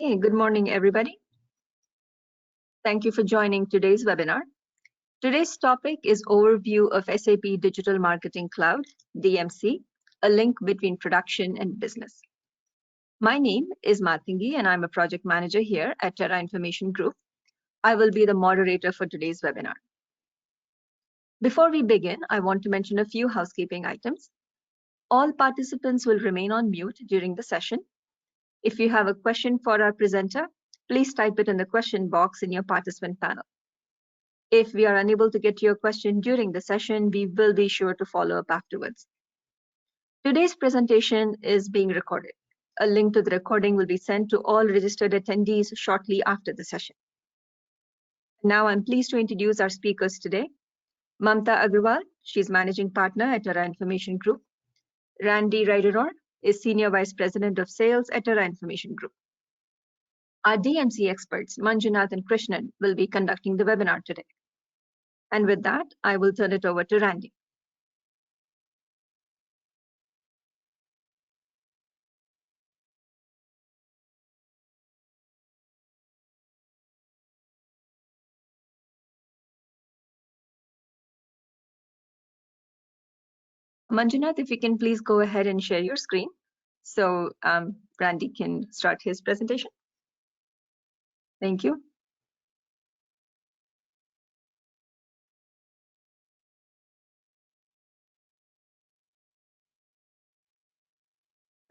Hey, good morning, everybody. Thank you for joining today's webinar. Today's topic is Overview of SAP Digital Marketing Cloud, DMC, a link between production and business. My name is Matangi, and I'm a project manager here at Terra Information Group. I will be the moderator for today's webinar. Before we begin, I want to mention a few housekeeping items. All participants will remain on mute during the session. If you have a question for our presenter, please type it in the question box in your participant panel. If we are unable to get to your question during the session, we will be sure to follow up afterwards. Today's presentation is being recorded. A link to the recording will be sent to all registered attendees shortly after the session. Now I'm pleased to introduce our speakers today. Mamta Agarwal, she's Managing Partner at Terra Information Group. Randy Ryderor is Senior Vice President of Sales at Terra Information Group. Our DMC experts, Manjunath and Krishnan, will be conducting the webinar today. And with that, I will turn it over to Randy. Manjunath, if you can please go ahead and share your screen so Randy can start his presentation. Thank you.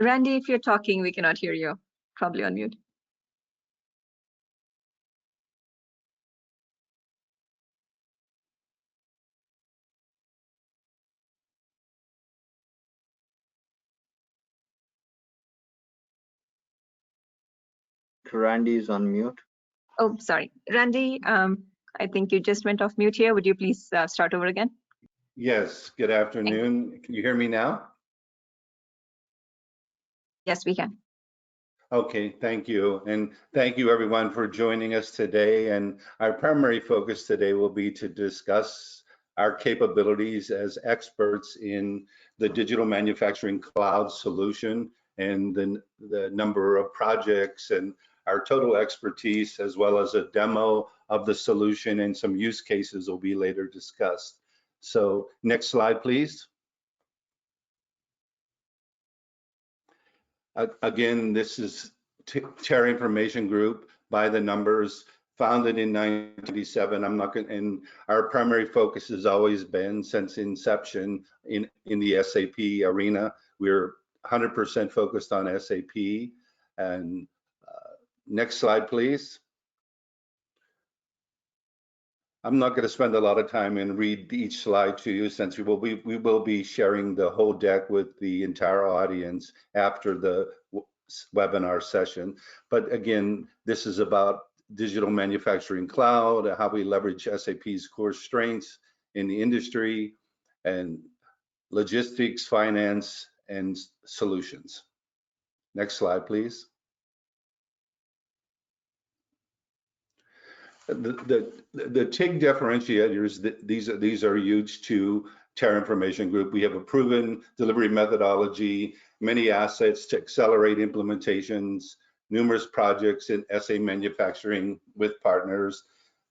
Randy, if you're talking, we cannot hear you. Probably on mute. Randy is on mute. Oh, sorry. Randy, I think you just went off mute here. Would you please start over again? Yes, good afternoon. Can you hear me now? Yes, we can. Okay, thank you. And thank you everyone for joining us today. And our primary focus today will be to discuss our capabilities as experts in the digital manufacturing cloud solution and the number of projects and our total expertise, as well as a demo of the solution and some use cases will be later discussed. So next slide, please. Again, this is Terra Information Group by the numbers, founded in 1997. I'm not going, and our primary focus has always been since inception in the SAP arena. We're 100% focused on SAP. And next slide, please. I'm not going to spend a lot of time and read each slide to you, since we will be sharing the whole deck with the entire audience after the webinar session. But again, this is about digital manufacturing cloud, how we leverage SAP's core strengths in the industry, and logistics, finance, and solutions. Next slide, please. The TIG differentiators, these are huge to Terra Information Group. We have a proven delivery methodology, many assets to accelerate implementations, numerous projects in SA manufacturing with partners,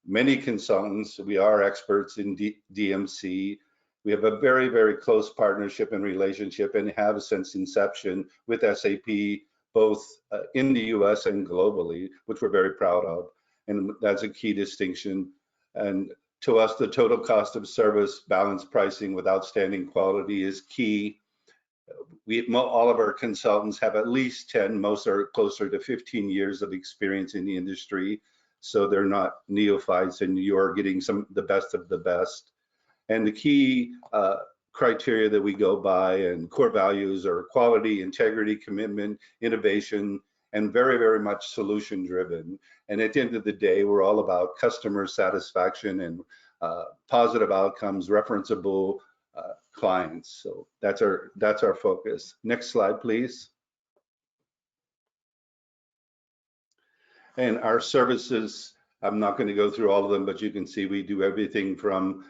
many consultants. We are experts in DMC. We have a very, very close partnership and relationship, and have since inception with SAP, both in the US and globally, which we're very proud of. And that's a key distinction. And to us, the total cost of service, balanced pricing with outstanding quality is key. All of our consultants have at least 10, most are closer to 15 years of experience in the industry. So they're not neophytes, and you are getting the best of the best. And the key criteria that we go by and core values are quality, integrity, commitment, innovation, and very, very much solution driven. And at the end of the day, we're all about customer satisfaction and positive outcomes, referenceable clients. So that's our focus. Next slide, please. And our services, I'm not going to go through all of them, but you can see we do everything from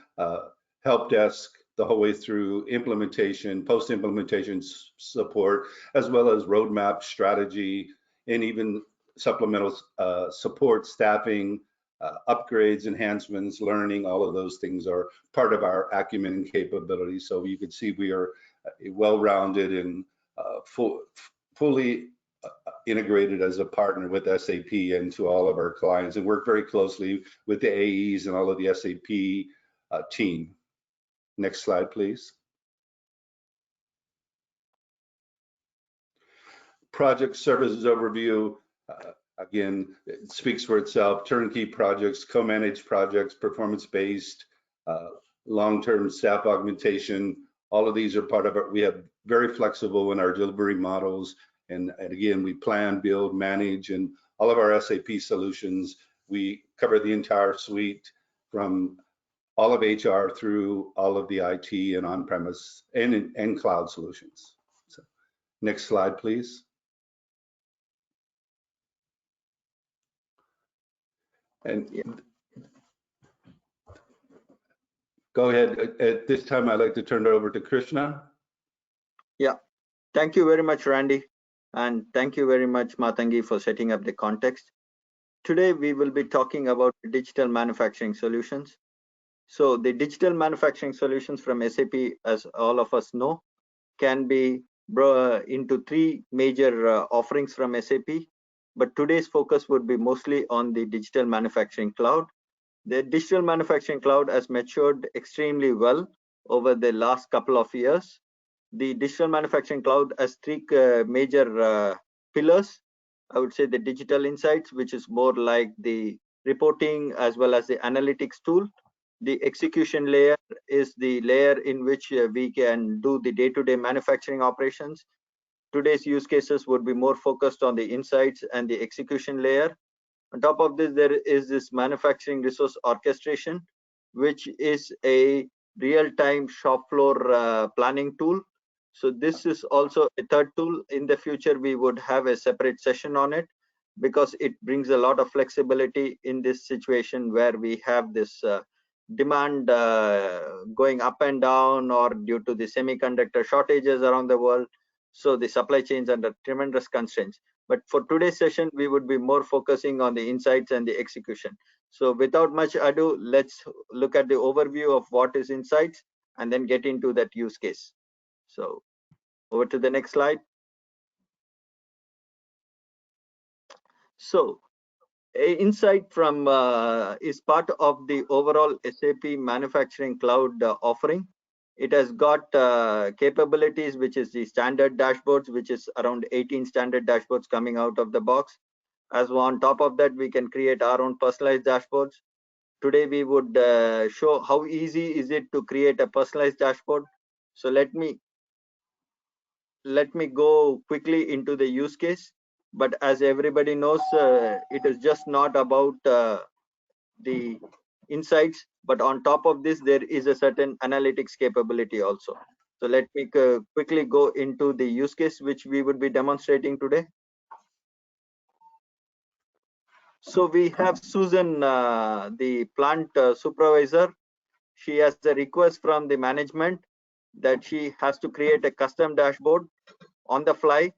help desk the whole way through implementation, post-implementation support, as well as roadmap strategy, and even supplemental support, staffing, upgrades, enhancements, learning, all of those things are part of our acumen and capability. So you can see we are well-rounded and fully integrated as a partner with SAP and to all of our clients, and work very closely with the AEs and all of the SAP team. Next slide, please. Project services overview. Again, it speaks for itself. Turnkey projects, co-managed projects, performance-based, long-term staff augmentation. All of these are part of it. We have very flexible in our delivery models. And again, we plan, build, manage, and all of our SAP solutions. We cover the entire suite from all of HR through all of the IT and on-premise and cloud solutions. So, next slide, please. And go ahead. At this time, I'd like to turn it over to Krishna. Yeah, thank you very much, Randy. And thank you very much, Matangi, for setting up the context. Today, we will be talking about digital manufacturing solutions. So the digital manufacturing solutions from SAP, as all of us know, can be brought into three major offerings from SAP. But today's focus would be mostly on the digital manufacturing cloud. The digital manufacturing cloud has matured extremely well over the last couple of years. The digital manufacturing cloud has three major pillars. I would say the digital insights, which is more like the reporting as well as the analytics tool. The execution layer is the layer in which we can do the day-to-day manufacturing operations. Today's use cases would be more focused on the insights and the execution layer. On top of this, there is this manufacturing resource orchestration, which is a real-time shop floor planning tool. So this is also a third tool. In the future, we would have a separate session on it because it brings a lot of flexibility in this situation where we have this demand going up and down, or due to the semiconductor shortages around the world. So the supply chains under tremendous constraints. But for today's session, we would be more focusing on the insights and the execution. So without much ado, let's look at the overview of what is insights and then get into that use case. So over to the next slide. So insight from is part of the overall SAP manufacturing cloud offering. It has got capabilities, which is the standard dashboards, which is around 18 standard dashboards coming out of the box. As on top of that, we can create our own personalized dashboards. Today, we would show how easy is it to create a personalized dashboard. So let me go quickly into the use case. But as everybody knows, it is just not about the insights, but on top of this, there is a certain analytics capability also. So let me quickly go into the use case which we would be demonstrating today. So we have Susan, the plant supervisor. She has a request from the management that she has to create a custom dashboard on the fly,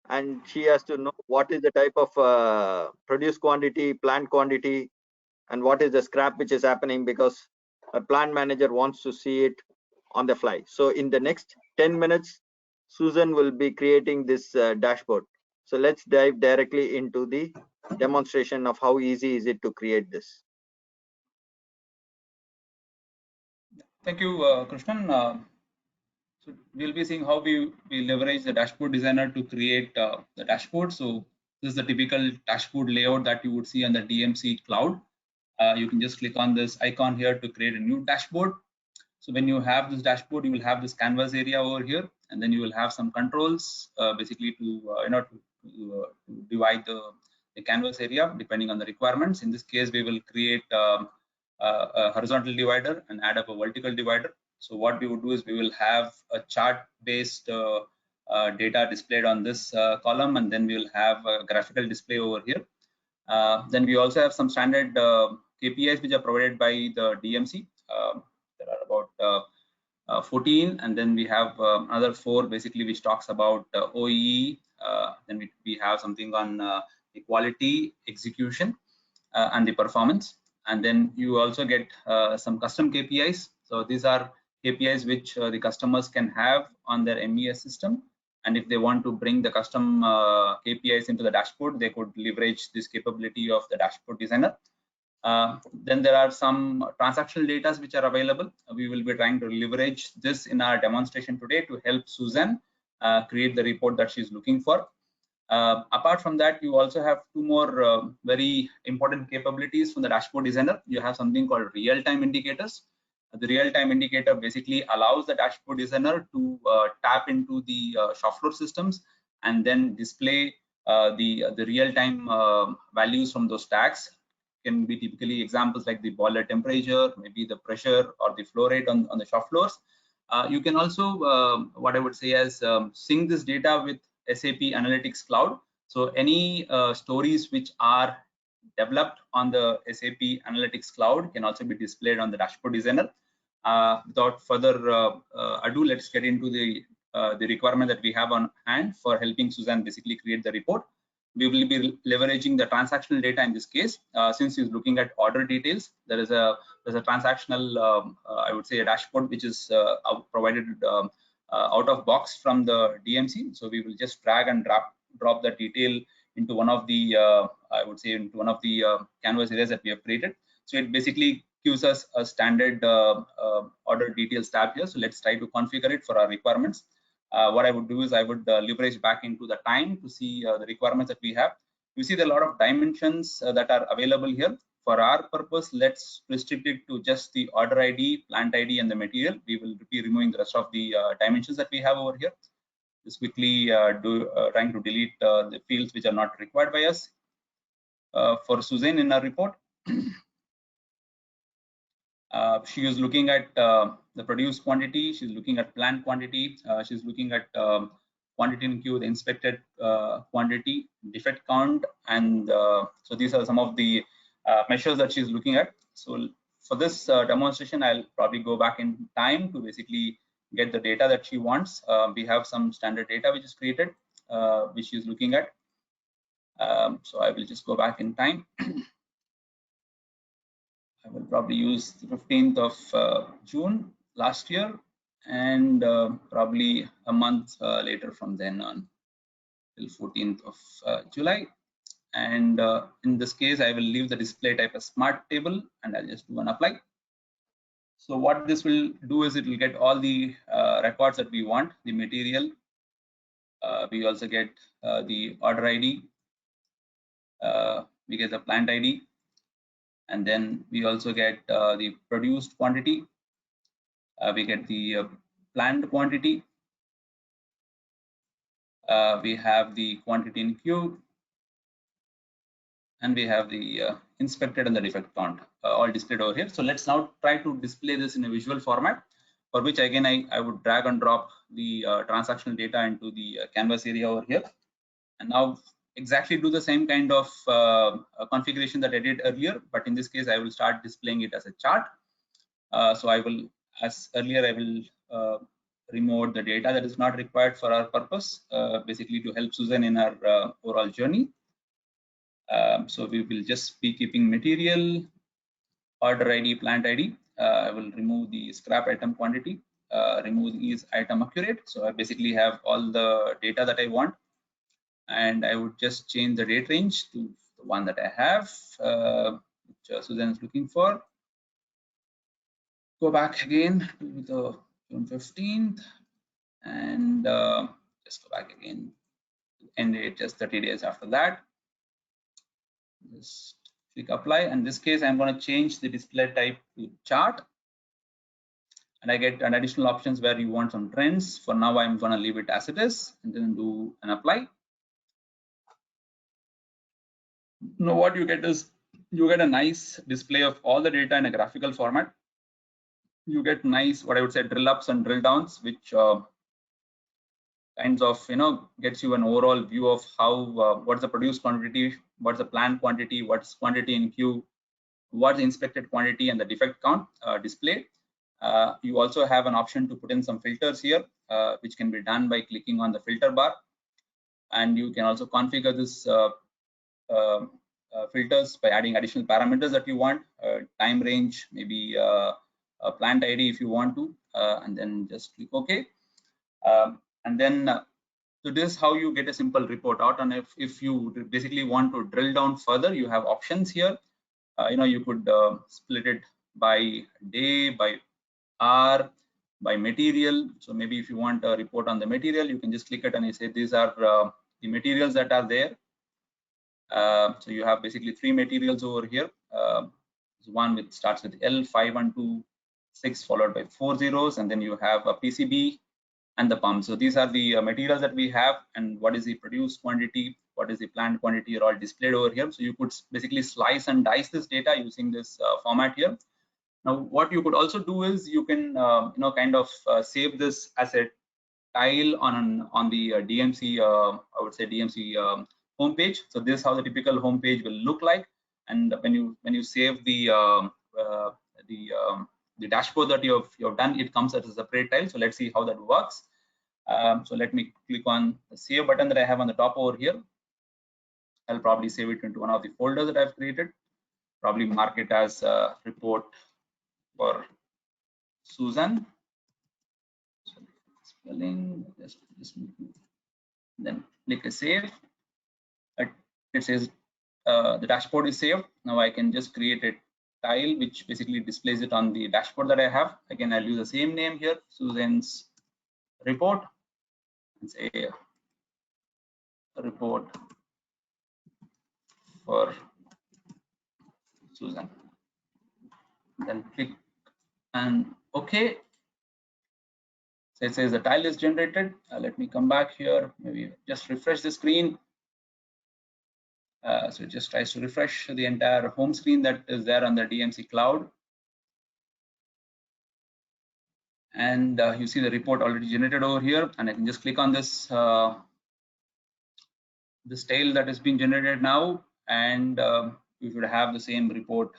and she has to know what is the type of produce quantity, plant quantity, and what is the scrap which is happening, because a plant manager wants to see it on the fly. So in the next 10 minutes, Susan will be creating this dashboard. So let's dive directly into the demonstration of how easy is it to create this. Thank you, Krishnan. So we'll be seeing how we leverage the dashboard designer to create the dashboard. So this is the typical dashboard layout that you would see on the DMC cloud. You can just click on this icon here to create a new dashboard. So when you have this dashboard, you will have this canvas area over here, and then you will have some controls, basically to to divide the canvas area depending on the requirements. In this case, we will create a horizontal divider and add up a vertical divider. So what we would do is we will have a chart-based data displayed on this column, and then we will have a graphical display over here. Then we also have some standard KPIs which are provided by the DMC. There are about 14, and then we have another 4 basically which talks about OEE. Then we have something on the quality, execution, and the performance. And then you also get some custom KPIs. So these are KPIs which the customers can have on their MES system. And if they want to bring the custom KPIs into the dashboard, they could leverage this capability of the dashboard designer. Then there are some transactional data which are available. We will be trying to leverage this in our demonstration today to help Susan create the report that she's looking for. Apart from that, you also have two more very important capabilities from the dashboard designer. You have something called real-time indicators. The real-time indicator basically allows the dashboard designer to tap into the shop floor systems and then display the real-time values from those tags. Can be typically examples like the boiler temperature, maybe the pressure or the flow rate on the shop floors. You can also, what I would say is sync this data with SAP Analytics Cloud. So any stories which are developed on the SAP Analytics Cloud can also be displayed on the dashboard designer. Without further ado, let's get into the requirement that we have on hand for helping Susan basically create the report. We will be leveraging the transactional data in this case. Since he's looking at order details, there's a transactional, I would say, a dashboard which is provided out of box from the DMC. So we will just drag and drop that detail into one of the, I would say, into one of the canvas areas that we have created. So it basically gives us a standard order details tab here. So let's try to configure it for our requirements. What I would do is I would leverage back into the time to see the requirements that we have. You see there are a lot of dimensions that are available here. For our purpose, let's restrict it to just the order ID, plant ID, and the material. We will be removing the rest of the dimensions that we have over here. Just quickly trying to delete the fields which are not required by us. For Susan in our report, she is looking at the produced quantity. She's looking at plant quantity. She's looking at quantity in queue, the inspected quantity, defect count, and so these are some of the measures that she's looking at. So for this demonstration, I'll probably go back in time to basically get the data that she wants. We have some standard data which is created, which she's looking at. So I will just go back in time. I will probably use the 15th of June last year, and probably a month later from then on till 14th of July. And in this case, I will leave the display type as smart table, and I'll just do an apply. So what this will do is it will get all the records that we want, the material. We also get the order ID. We get the plant ID. And then we also get the produced quantity. We get the planned quantity. We have the quantity in queue. And we have the inspected and the defect count all displayed over here. So let's now try to display this in a visual format, for which again I would drag and drop the transactional data into the canvas area over here. And now exactly do the same kind of configuration that I did earlier, but in this case I will start displaying it as a chart. So I will, as earlier, I will remove the data that is not required for our purpose, basically to help Susan in our overall journey. So we will just be keeping material, order ID, plant ID. I will remove the scrap item quantity, remove is item accurate. So I basically have all the data that I want. And I would just change the date range to the one that I have, which Susan is looking for. Go back again to the June 15th and just go back again to end date just 30 days after that. Just click apply. And in this case, I'm going to change the display type to chart. And I get an additional options where you want some trends. For now, I'm going to leave it as it is and then do an apply. Now what you get is you get a nice display of all the data in a graphical format. You get nice, what I would say, drill ups and drill downs, which kinds of gets you an overall view of how what's the produced quantity, what's the planned quantity, what's quantity in queue, what's the inspected quantity, and the defect count displayed. You also have an option to put in some filters here, which can be done by clicking on the filter bar, and you can also configure this filters by adding additional parameters that you want, time range, maybe a plant ID if you want to, and then just click OK. And then so this is how you get a simple report out. And if you basically want to drill down further, you have options here. You could split it by day, by hour, by material. So maybe if you want a report on the material, you can just click it and you say these are the materials that are there. So you have basically 3 materials over here. One which starts with L5126 followed by 4 zeros, and then you have a PCB and the pump. So these are the materials that we have, and what is the produced quantity, what is the planned quantity are all displayed over here. So you could basically slice and dice this data using this format here. Now what you could also do is you can kind of save this as a tile on the DMC, I would say DMC homepage. So this is how the typical homepage will look like. And when you save the dashboard that you have done, it comes as a separate tile. So let's see how that works. So let me click on the save button that I have on the top over here. I'll probably save it into one of the folders that I've created. Probably mark it as a report for Susan. So spelling, just then click a save. It says the dashboard is saved. Now I can just create a tile which basically displays it on the dashboard that I have. Again, I'll use the same name here, Susan's report, and say a report for Susan. Then click and OK. So it says the tile is generated. Let me come back here, maybe just refresh the screen. So it just tries to refresh the entire home screen that is there on the DMC cloud. And you see the report already generated over here, and I can just click on this this tail that is being generated now, and you should have the same report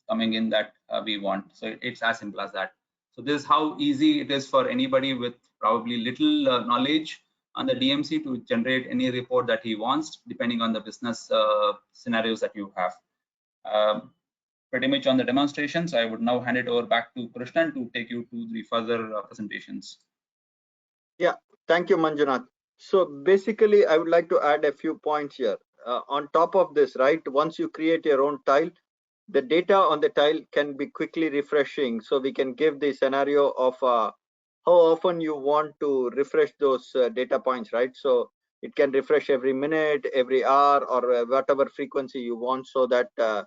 coming in that we want. So it's as simple as that. So this is how easy it is for anybody with probably little knowledge on the DMC to generate any report that he wants, depending on the business scenarios that you have. Pretty much on the demonstrations, I would now hand it over back to Krishnan to take you to the further presentations. Yeah, thank you, Manjunath. So basically, I would like to add a few points here. On top of this, right, once you create your own tile, the data on the tile can be quickly refreshing. So we can give the scenario of how often you want to refresh those data points, right? So it can refresh every minute, every hour, or whatever frequency you want, so that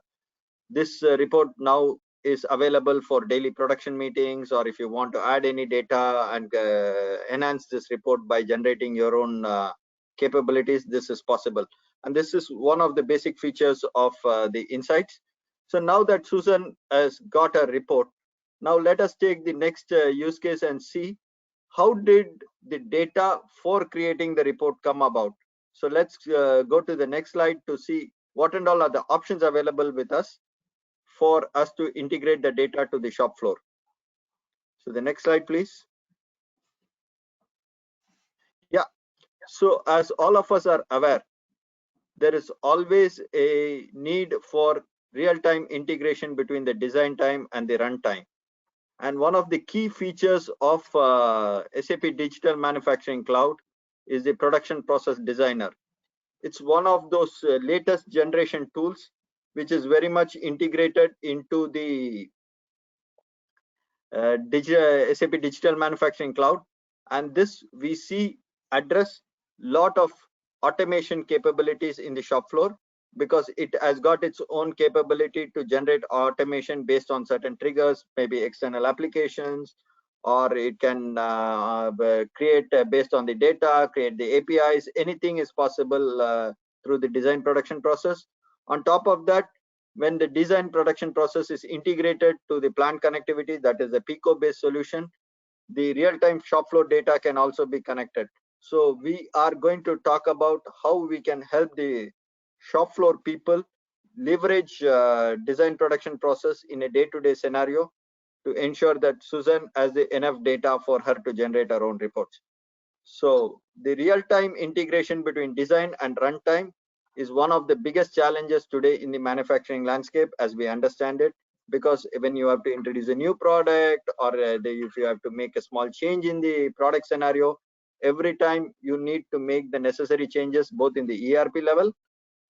this report now is available for daily production meetings, or if you want to add any data and enhance this report by generating your own capabilities, this is possible. And this is one of the basic features of the insights. So now that Susan has got a report, now let us take the next use case and see how did the data for creating the report come about. So let's go to the next slide to see what and all are the options available with us for us to integrate the data to the shop floor. So the next slide, please. Yeah, so as all of us are aware, there is always a need for real-time integration between the design time and the runtime. And one of the key features of SAP Digital Manufacturing Cloud is the Production Process Designer. It's one of those latest generation tools which is very much integrated into the SAP Digital Manufacturing Cloud, and this we see address lot of automation capabilities in the shop floor, because it has got its own capability to generate automation based on certain triggers, maybe external applications, or it can create based on the data, create the APIs. Anything is possible through the design production process. On top of that, when the design production process is integrated to the plant connectivity, that is a Pico based solution, the real-time shop floor data can also be connected. So we are going to talk about how we can help the shop floor people leverage design production process in a day-to-day scenario to ensure that Susan has enough data for her to generate her own reports. So the real-time integration between design and runtime is one of the biggest challenges today in the manufacturing landscape as we understand it, because when you have to introduce a new product or if you have to make a small change in the product scenario, every time you need to make the necessary changes both in the ERP level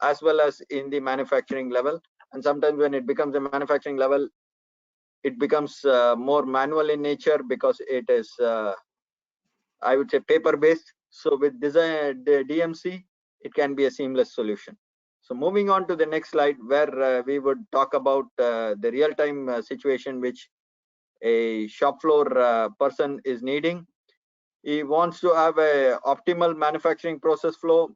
as well as in the manufacturing level. And sometimes when it becomes a manufacturing level, it becomes more manual in nature because it is, I would say, paper based. So with design the DMC, it can be a seamless solution. So moving on to the next slide, where we would talk about the real-time situation which a shop floor person is needing. He wants to have a optimal manufacturing process flow,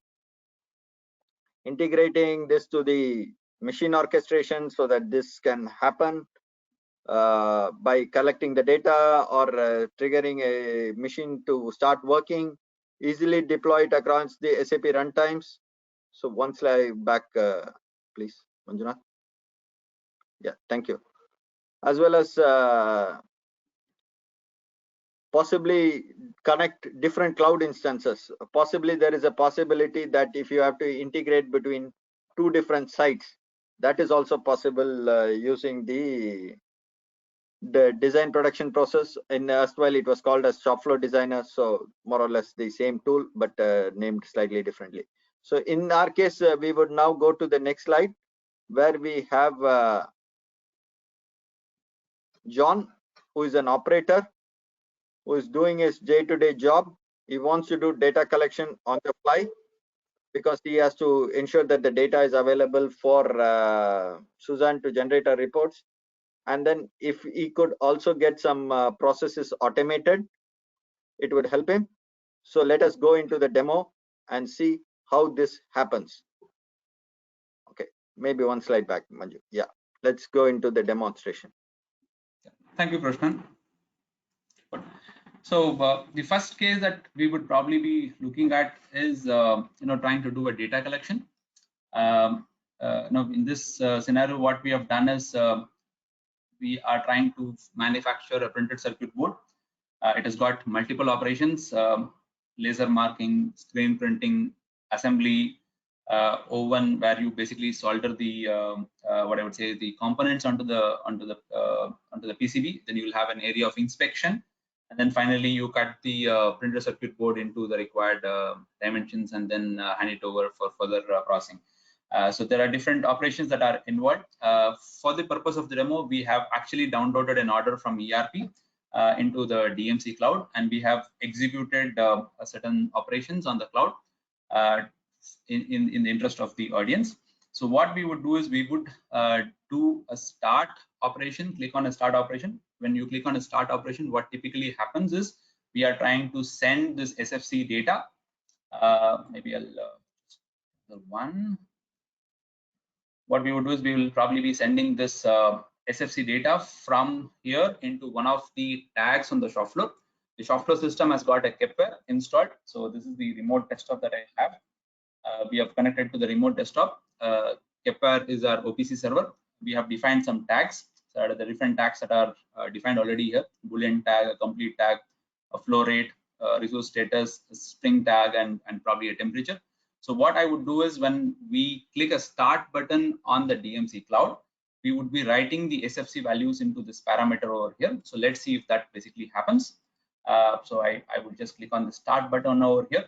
integrating this to the machine orchestration so that this can happen by collecting the data or triggering a machine to start working, easily deploy it across the SAP runtimes. So one slide back, please, Manjunath. Yeah, thank you. As well as possibly connect different cloud instances. Possibly there is a possibility that if you have to integrate between two different sites, that is also possible using the design production process. In erstwhile it was called as shop floor designer, so more or less the same tool but named slightly differently. So in our case we would now go to the next slide, where we have John, who is an operator who is doing his day-to-day job. He wants to do data collection on the fly because he has to ensure that the data is available for Suzanne to generate her reports. And then if he could also get some processes automated, it would help him. So let us go into the demo and see how this happens. Okay, maybe one slide back, Manju. Yeah, let's go into the demonstration. Thank you, Krishnan. So the first case that we would probably be looking at is trying to do a data collection. Now in this scenario, what we have done is we are trying to manufacture a printed circuit board. It has got multiple operations: laser marking, screen printing, assembly, oven, where you basically solder the what I would say the components onto the PCB. Then you will have an area of inspection, and then finally you cut the printed circuit board into the required dimensions, and then hand it over for further processing. So there are different operations that are involved. For the purpose of the demo, we have actually downloaded an order from ERP into the DMC cloud, and we have executed certain operations on the cloud in the interest of the audience. So what we would do is we would do a start operation, click on a start operation. When you click on a start operation, what typically happens is we are trying to send this SFC data. Maybe I'll the one. What we would do is we will probably be sending this SFC data from here into one of the tags on the shop floor. The shop floor system has got a Kepware installed. So this is the remote desktop that I have. We have connected to the remote desktop. Kepware is our OPC server. We have defined some tags. So there are the different tags that are defined already here: Boolean tag, a complete tag, a flow rate, resource status, a string tag, and probably a temperature. So what I would do is when we click a start button on the DMC cloud, we would be writing the SFC values into this parameter over here. So let's see if that basically happens. So I would just click on the start button over here.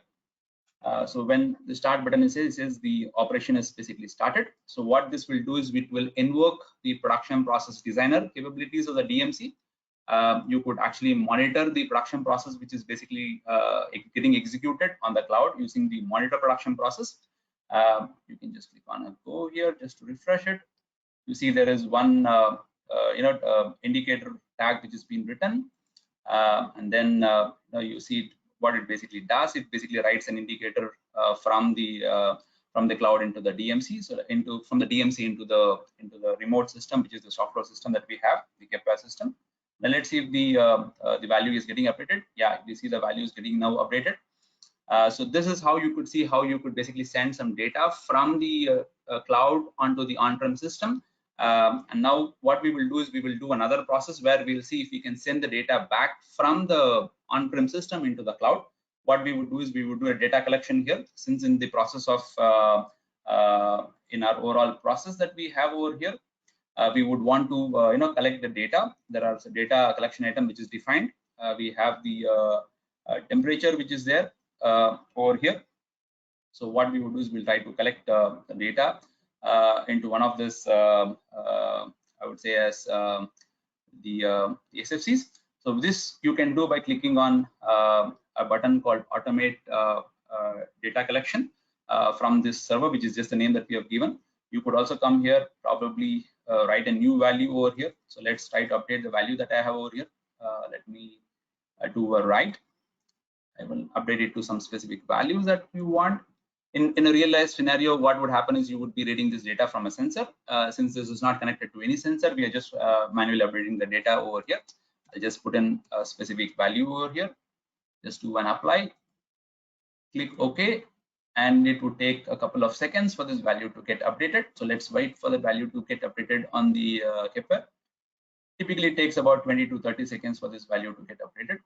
So when the start button says the operation is basically started. So what this will do is it will invoke the production process designer capabilities of the DMC. You could actually monitor the production process, which is basically getting executed on the cloud using the monitor production process. You can just click on a go here just to refresh it. You see there is one indicator tag which has been written, and then you see what it basically does. It basically writes an indicator from the cloud into the DMC. So from the DMC into the remote system, which is the software system that we have, the Kepware system. Then let's see if the value is getting updated. Yeah, you see the value is getting now updated. So this is how you could see how you could basically send some data from the cloud onto the on-prem system. And now what we will do is we will do another process where we'll see if we can send the data back from the on-prem system into the cloud. What we would do is we would do a data collection here, since in the process of in our overall process that we have over here, we would want to collect the data. There are some data collection item which is defined. We have the temperature which is there over here. So what we would do is we'll try to collect the data into one of this I would say as the SFCs. So this you can do by clicking on a button called automate data collection from this server, which is just the name that we have given. You could also come here, probably write a new value over here. So let's try to update the value that I have over here. Let me do a write. I will update it to some specific values that you want. In a real life scenario, what would happen is you would be reading this data from a sensor. Since this is not connected to any sensor, we are just manually updating the data over here. I just put in a specific value over here. Just do an apply. Click OK, and it would take a couple of seconds for this value to get updated. So let's wait for the value to get updated on the Kepler. Typically, it takes about 20 to 30 seconds for this value to get updated.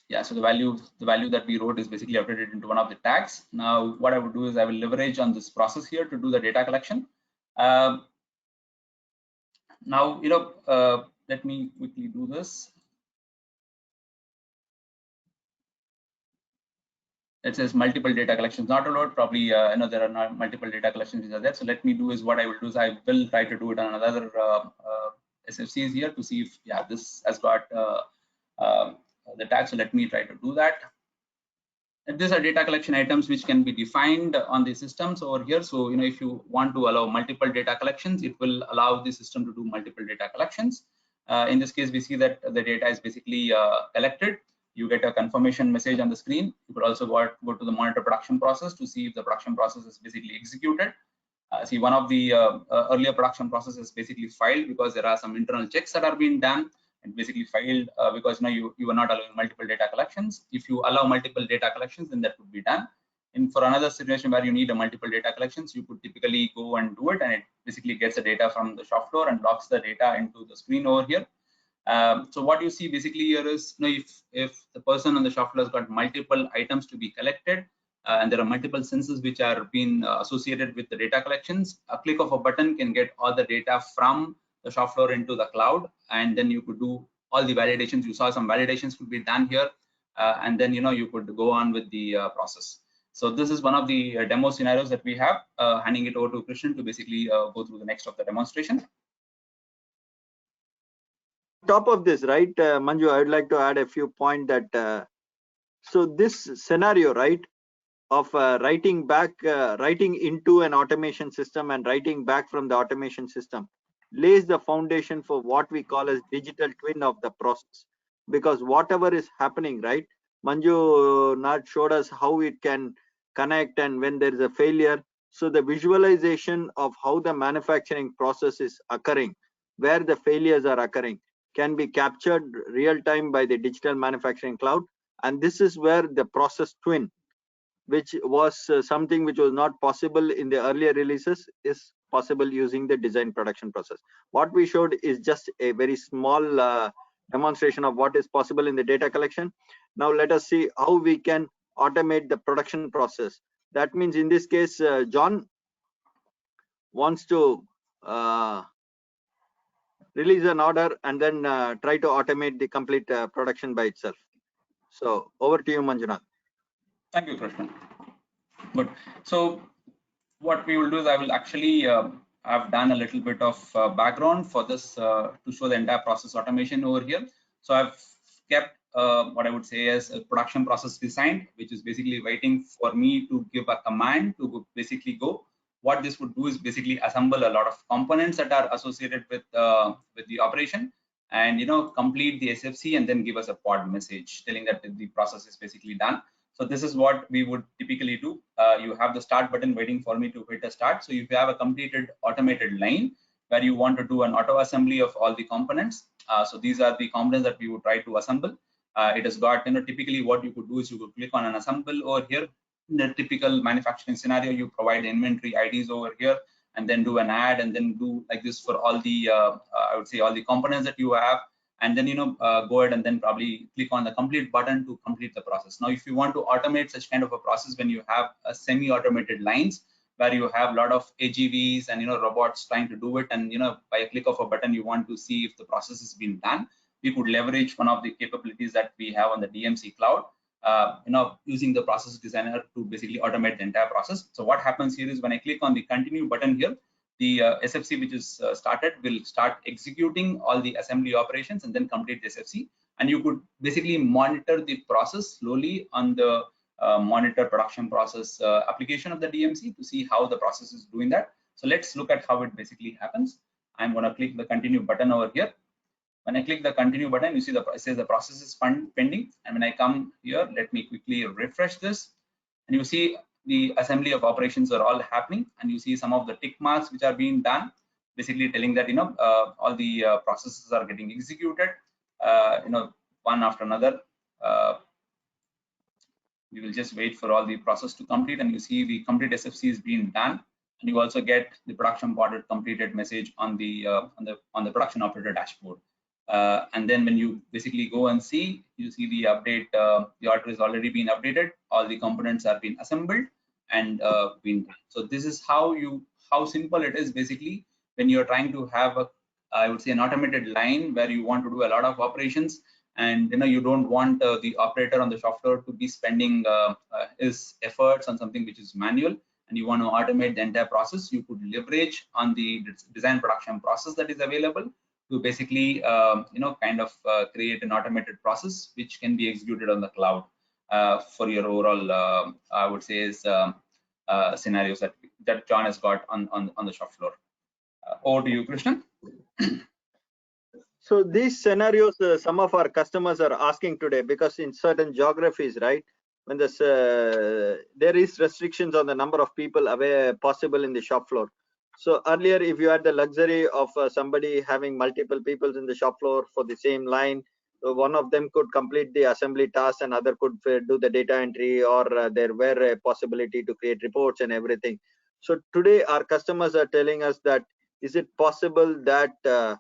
Yeah, so the value that we wrote is basically updated into one of the tags. Now, what I would do is I will leverage on this process here to do the data collection. Now, let me quickly do this. It says multiple data collections not allowed. Probably there are not multiple data collections which are there. So let me do is what I will do is I will try to do it on another SFCs here to see if this has got the tag. So let me try to do that. And these are data collection items which can be defined on the systems over here. So if you want to allow multiple data collections, it will allow the system to do multiple data collections. In this case, we see that the data is basically collected. You get a confirmation message on the screen. You could also go to the monitor production process to see if the production process is basically executed. See, one of the earlier production processes basically failed because there are some internal checks that are being done. It basically failed because you were not allowing multiple data collections. If you allow multiple data collections, then that would be done. And for another situation where you need a multiple data collections, you could typically go and do it, and it basically gets the data from the shop floor and locks the data into the screen over here. So what you see basically here is, if the person on the shop floor has got multiple items to be collected, and there are multiple sensors which are being associated with the data collections, a click of a button can get all the data from the shop floor into the cloud, and then you could do all the validations. You saw some validations could be done here, and then you could go on with the process. So this is one of the demo scenarios that we have. Handing it over to Krishnan to basically go through the next of the demonstration. Top of this, right, Manju, I would like to add a few points that so this scenario, right, of writing into an automation system and writing back from the automation system lays the foundation for what we call as digital twin of the process. Because whatever is happening, right, Manju Nath showed us how it can connect and when there is a failure. So the visualization of how the manufacturing process is occurring, where the failures are occurring, can be captured real time by the digital manufacturing cloud. And this is where the process twin, which was something which was not possible in the earlier releases, is possible using the design production process. What we showed is just a very small demonstration of what is possible in the data collection. Now let us see how we can automate the production process. That means in this case, John wants to release an order and then try to automate the complete production by itself. So over to you, Manjunath. Thank you, Krishnan. Good. So what we will do is I will actually I've done a little bit of background for this to show the entire process automation over here. So I've kept what I would say as a production process designed, which is basically waiting for me to give a command to basically go. What this would do is basically assemble a lot of components that are associated with the operation, and complete the SFC and then give us a pod message telling that the process is basically done. So this is what we would typically do. You have the start button waiting for me to hit a start. So if you have a completed automated line where you want to do an auto assembly of all the components, so these are the components that we would try to assemble. It has got, typically what you could do is you could click on an assemble over here. In the typical manufacturing scenario, you provide inventory IDs over here and then do an add and then do like this for all the, I would say all the components that you have. And then, go ahead and then probably click on the complete button to complete the process. Now, if you want to automate such kind of a process when you have a semi-automated lines, where you have a lot of AGVs and robots trying to do it, and by a click of a button you want to see if the process has been done. We could leverage one of the capabilities that we have on the DMC cloud, using the process designer to basically automate the entire process. So what happens here is when I click on the continue button here, the SFC which is started will start executing all the assembly operations and then complete the SFC, and you could basically monitor the process slowly on the monitor production process application of the DMC to see how the process is doing that. So let's look at how it basically happens. I'm going to click the continue button over here. When I click the continue button, you see it says the process is pending. And when I come here, let me quickly refresh this, and you see the assembly of operations are all happening, and you see some of the tick marks which are being done, basically telling that all the processes are getting executed, one after another. We will just wait for all the process to complete, and you see the complete SFC is being done, and you also get the production order completed message on the production operator dashboard. And then when you basically go and see, you see the update, the order is already been updated, all the components are being assembled and been done. So this is how simple it is basically when you're trying to have I would say an automated line where you want to do a lot of operations, and you don't want the operator on the shop floor to be spending his efforts on something which is manual, and you want to automate the entire process. You could leverage on the design production process that is available to basically create an automated process which can be executed on the cloud for your overall I would say is scenarios that John has got on the shop floor. Over to you, Krishnan. So these scenarios, some of our customers are asking today, because in certain geographies, right, when there is restrictions on the number of people possible in the shop floor. So earlier, if you had the luxury of somebody having multiple people in the shop floor for the same line, one of them could complete the assembly task and other could do the data entry, or there were a possibility to create reports and everything. So today our customers are telling us that, is it possible that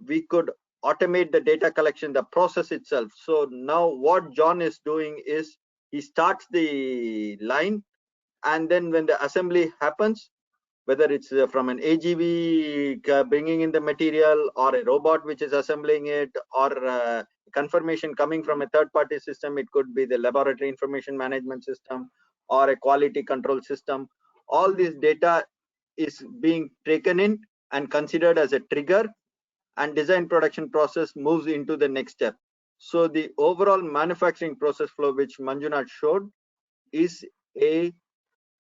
we could automate the data collection, the process itself? So now what John is doing is he starts the line, and then when the assembly happens, whether it's from an AGV bringing in the material, or a robot which is assembling it, or confirmation coming from a third-party system, it could be the laboratory information management system or a quality control system. All this data is being taken in and considered as a trigger, and design production process moves into the next step. So the overall manufacturing process flow which Manjunath showed is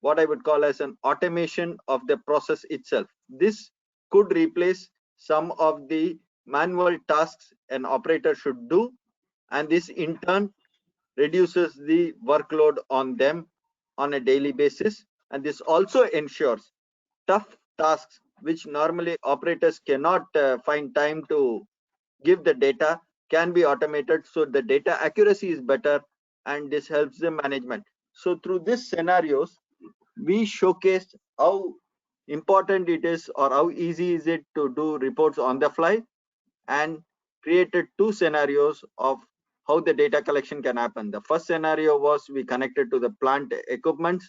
what I would call as an automation of the process itself. This could replace some of the manual tasks an operator should do, and this in turn reduces the workload on them on a daily basis. And this also ensures tough tasks which normally operators cannot find time to give the data can be automated, so the data accuracy is better, and this helps the management. So through these scenarios, we showcased how important it is, or how easy is it to do reports on the fly, and created two scenarios of how the data collection can happen. The first scenario was we connected to the plant equipment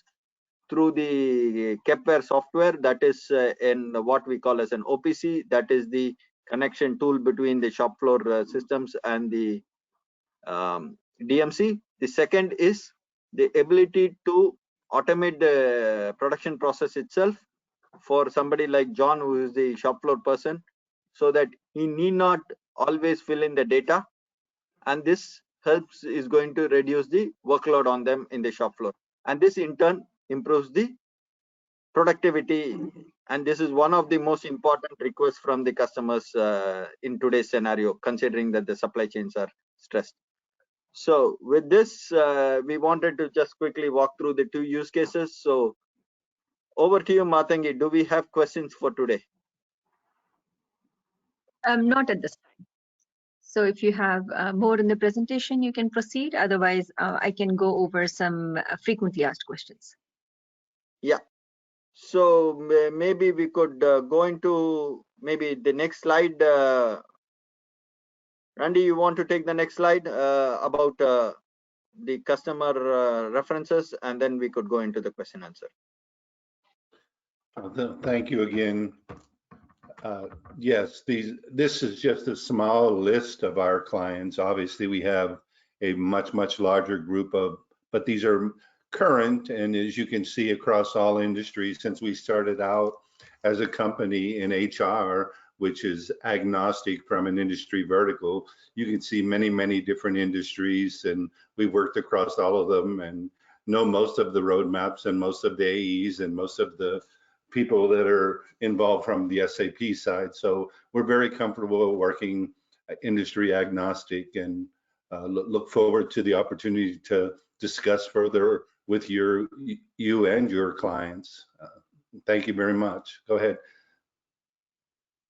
through the Kepware software, that is in what we call as an OPC, that is the connection tool between the shop floor systems and the DMC. The second is the ability to automate the production process itself for somebody like John, who is the shop floor person, so that he need not always fill in the data, and this is going to reduce the workload on them in the shop floor, and this in turn improves the productivity. And this is one of the most important requests from the customers in today's scenario, considering that the supply chains are stressed. So with this, we wanted to just quickly walk through the two use cases. So over to you, Matangi. Do we have questions for today? Not at this time. So if you have more in the presentation, you can proceed. Otherwise, I can go over some frequently asked questions. Yeah. So maybe we could go into maybe the next slide. Randy, you want to take the next slide about the customer references, and then we could go into the question answer. Thank you again. Yes, this is just a small list of our clients. Obviously, we have a much larger group of, but these are current, and as you can see across all industries, since we started out as a company in HR, which is agnostic from an industry vertical, you can see many different industries, and we've worked across all of them and know most of the roadmaps and most of the AEs and most of the people that are involved from the SAP side. So we're very comfortable working industry agnostic, and look forward to the opportunity to discuss further with you and your clients. Thank you very much. Go ahead.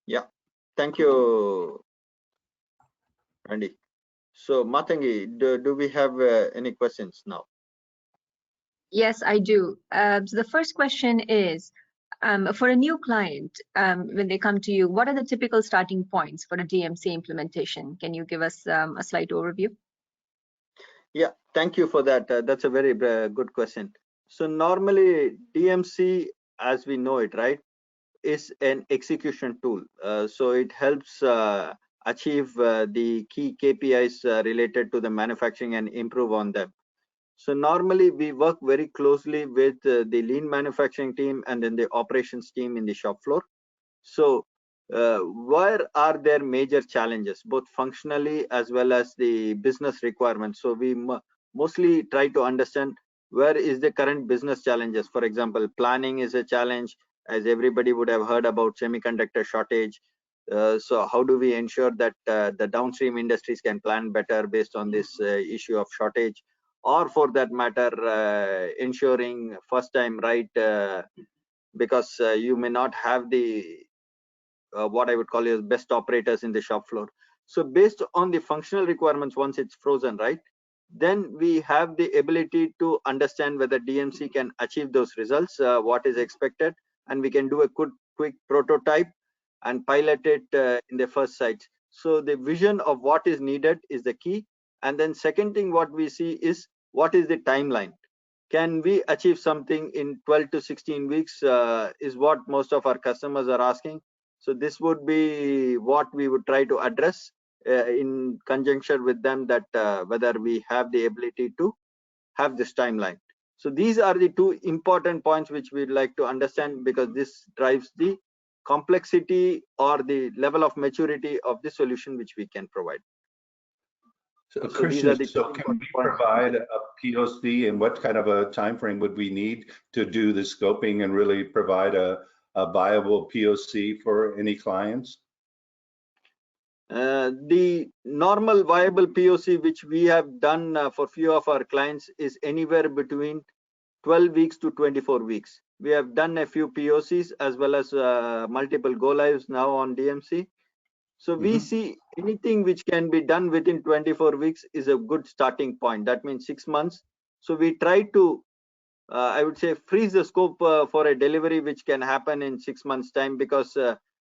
Yeah, thank you, Randy. So Matangi, do we have any questions now? Yes, I do. So the first question is, for a new client, when they come to you, what are the typical starting points for a DMC implementation? Can you give us a slight overview? Yeah, thank you for that. That's a very good question. So normally DMC, as we know it, right, is an execution tool. So it helps achieve the key KPIs related to the manufacturing and improve on them. So normally we work very closely with the lean manufacturing team and then the operations team in the shop floor. So where are there major challenges, both functionally as well as the business requirements? So we mostly try to understand where is the current business challenges. For example, planning is a challenge, as everybody would have heard about semiconductor shortage. So how do we ensure that the downstream industries can plan better based on this issue of shortage? Or for that matter, ensuring first time right, because you may not have the what I would call as best operators in the shop floor. So based on the functional requirements, once it's frozen, right, then we have the ability to understand whether DMC can achieve those results, what is expected, and we can do a quick prototype and pilot it in the first site. So the vision of what is needed is the key. And then second thing what we see is what is the timeline. Can we achieve something in 12 to 16 weeks is what most of our customers are asking. So this would be what we would try to address in conjunction with them, that whether we have the ability to have this timeline. So these are the two important points which we'd like to understand, because this drives the complexity or the level of maturity of the solution which we can provide. So, So Christian, these are the so can we provide a POC, and what kind of a time frame would we need to do the scoping and really provide a viable POC for any clients? The normal viable POC which we have done for few of our clients is anywhere between 12 weeks to 24 weeks. We have done a few POCs as well as multiple go lives now on DMC. So we see anything which can be done within 24 weeks is a good starting point. That means 6 months. So we try to, I would say, freeze the scope for a delivery which can happen in 6 months time, because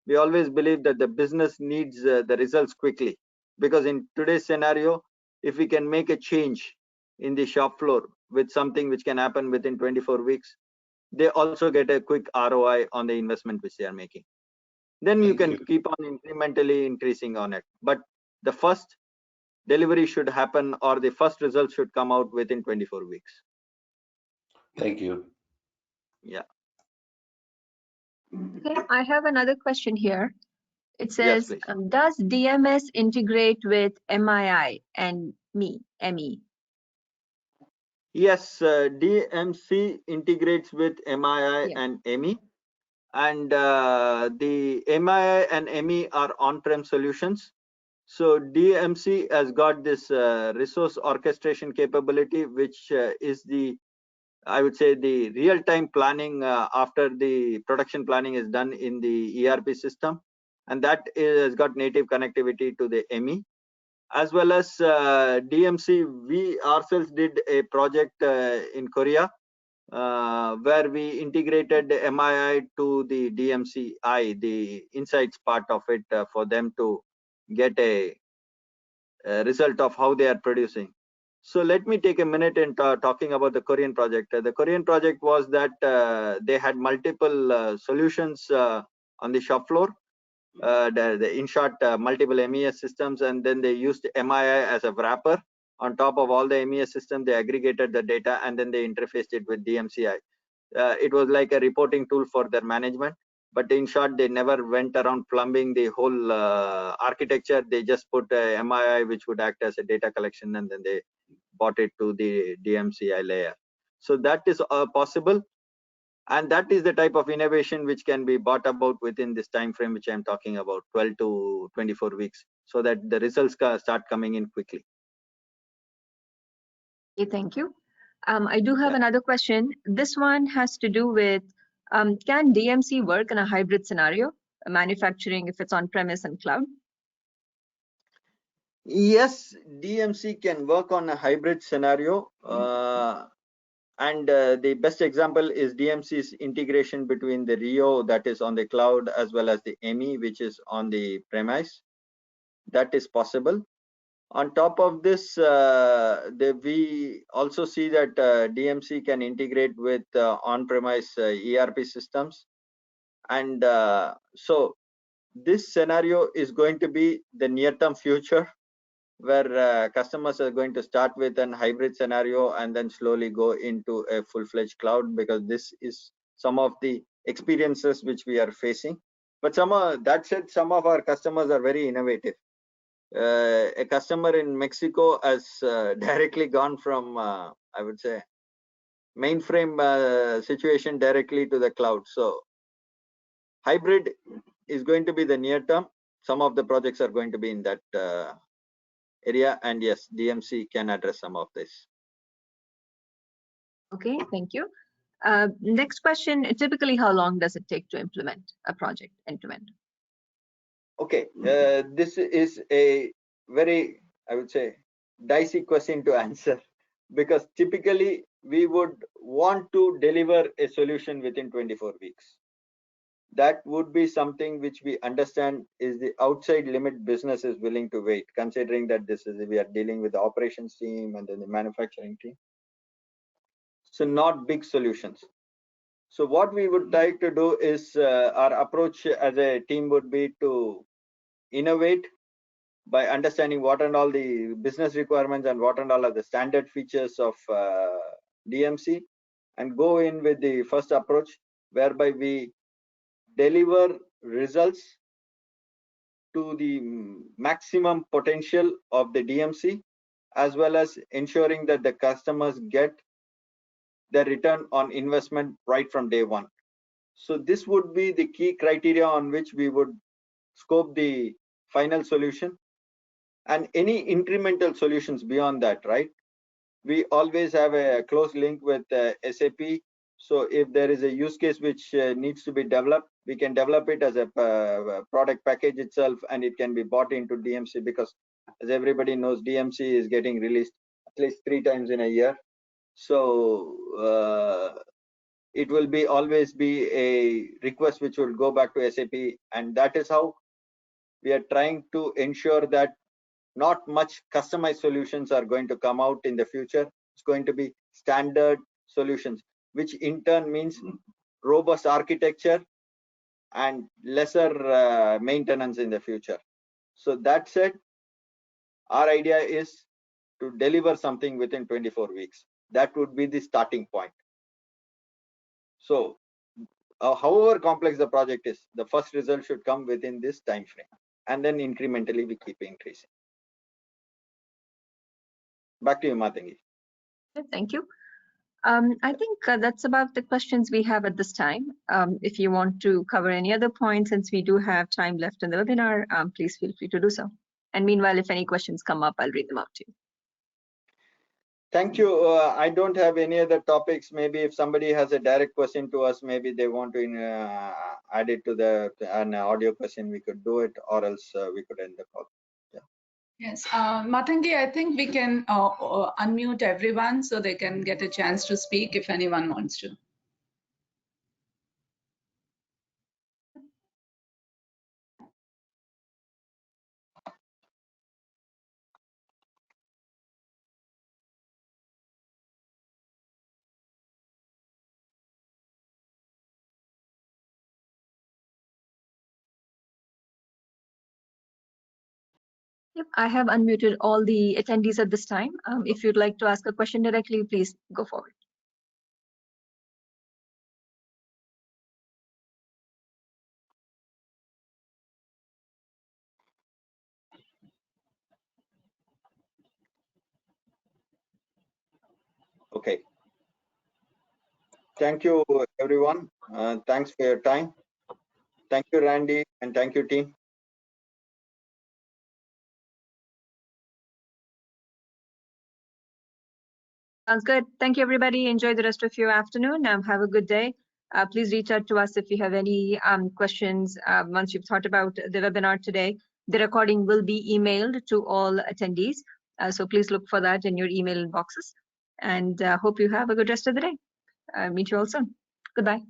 we always believe that the business needs the results quickly. Because in today's scenario, if we can make a change in the shop floor with something which can happen within 24 weeks, they also get a quick ROI on the investment which they are making. Then you can keep on incrementally increasing on it. But the first delivery should happen, or the first result should come out within 24 weeks. Thank you. Yeah. Okay, I have another question here. It says, Yes, does DMS integrate with MII and ME? Yes, DMC integrates with MII and ME. And the MII and ME are on-prem solutions. So DMC has got this resource orchestration capability, which is the, I would say, the real-time planning after the production planning is done in the ERP system. And that has got native connectivity to the ME. As well as DMC, we ourselves did a project in Korea where we integrated the MII to the DMCI, the insights part of it, for them to get a result of how they are producing. So let me take a minute in talking about the Korean project. The Korean project was that they had multiple solutions on the shop floor. In short, multiple MES systems, and then they used MII as a wrapper. On top of all the MES system, they aggregated the data and then they interfaced it with DMCI. It was like a reporting tool for their management. But in short, they never went around plumbing the whole architecture. They just put a MII, which would act as a data collection, and then they bought it to the DMCI layer. So that is possible. And that is the type of innovation which can be brought about within this time frame, which I'm talking about, 12 to 24 weeks, so that the results start coming in quickly. Okay, thank you. I do have another question. This one has to do with, can DMC work in a hybrid scenario, manufacturing if it's on-premise and cloud? Yes, DMC can work on a hybrid scenario. And the best example is DMC's integration between the Rio that is on the cloud as well as the ME, which is on the premise. That is possible. On top of this, we also see that DMC can integrate with on-premise ERP systems. And so this scenario is going to be the near-term future, where customers are going to start with an hybrid scenario and then slowly go into a full-fledged cloud, because this is some of the experiences which we are facing. But that said, some of our customers are very innovative. A customer in Mexico has directly gone from, I would say, mainframe situation directly to the cloud. So hybrid is going to be the near term. Some of the projects are going to be in that area, and yes, DMC can address some of this. Okay, thank you. Next question, typically how long does it take to implement a project end-to-end? Okay, this is a very, I would say, dicey question to answer, because typically we would want to deliver a solution within 24 weeks. That would be something which we understand is the outside limit business is willing to wait, considering that we are dealing with the operations team and then the manufacturing team. So not big solutions. So what we would try to do is our approach as a team would be to innovate by understanding what and all the business requirements and what and all are the standard features of DMC, and go in with the first approach, whereby we deliver results to the maximum potential of the DMC, as well as ensuring that the customers get their return on investment right from day one. So this would be the key criteria on which we would scope the final solution. And any incremental solutions beyond that, right? We always have a close link with SAP. So if there is a use case which needs to be developed, we can develop it as a product package itself, and it can be bought into DMC, because as everybody knows, DMC is getting released at least 3 times in a year. So it will be always be a request which will go back to SAP, and that is how we are trying to ensure that not much customized solutions are going to come out in the future. It's going to be standard solutions, which in turn means robust architecture and lesser maintenance in the future. So that said, our idea is to deliver something within 24 weeks. That would be the starting point. So however complex the project is, the first result should come within this time frame, and then incrementally we keep increasing. Back to you, Matangi. Thank you. I think that's about the questions we have at this time. If you want to cover any other points, since we do have time left in the webinar, please feel free to do so. And meanwhile, if any questions come up, I'll read them out to you. Thank you. I don't have any other topics. Maybe if somebody has a direct question to us, maybe they want to add it to an audio question, we could do it, or else we could end the call. Yeah. Yes, Matangi, I think we can unmute everyone so they can get a chance to speak if anyone wants to. Yep, I have unmuted all the attendees at this time. If you'd like to ask a question directly, please go forward. Okay. Thank you, everyone. Thanks for your time. Thank you, Randy, and thank you, team. Sounds good. Thank you, everybody. Enjoy the rest of your afternoon. Have a good day. Please reach out to us if you have any questions once you've thought about the webinar today. The recording will be emailed to all attendees. So please look for that in your email inboxes. And hope you have a good rest of the day. Meet you all soon. Goodbye.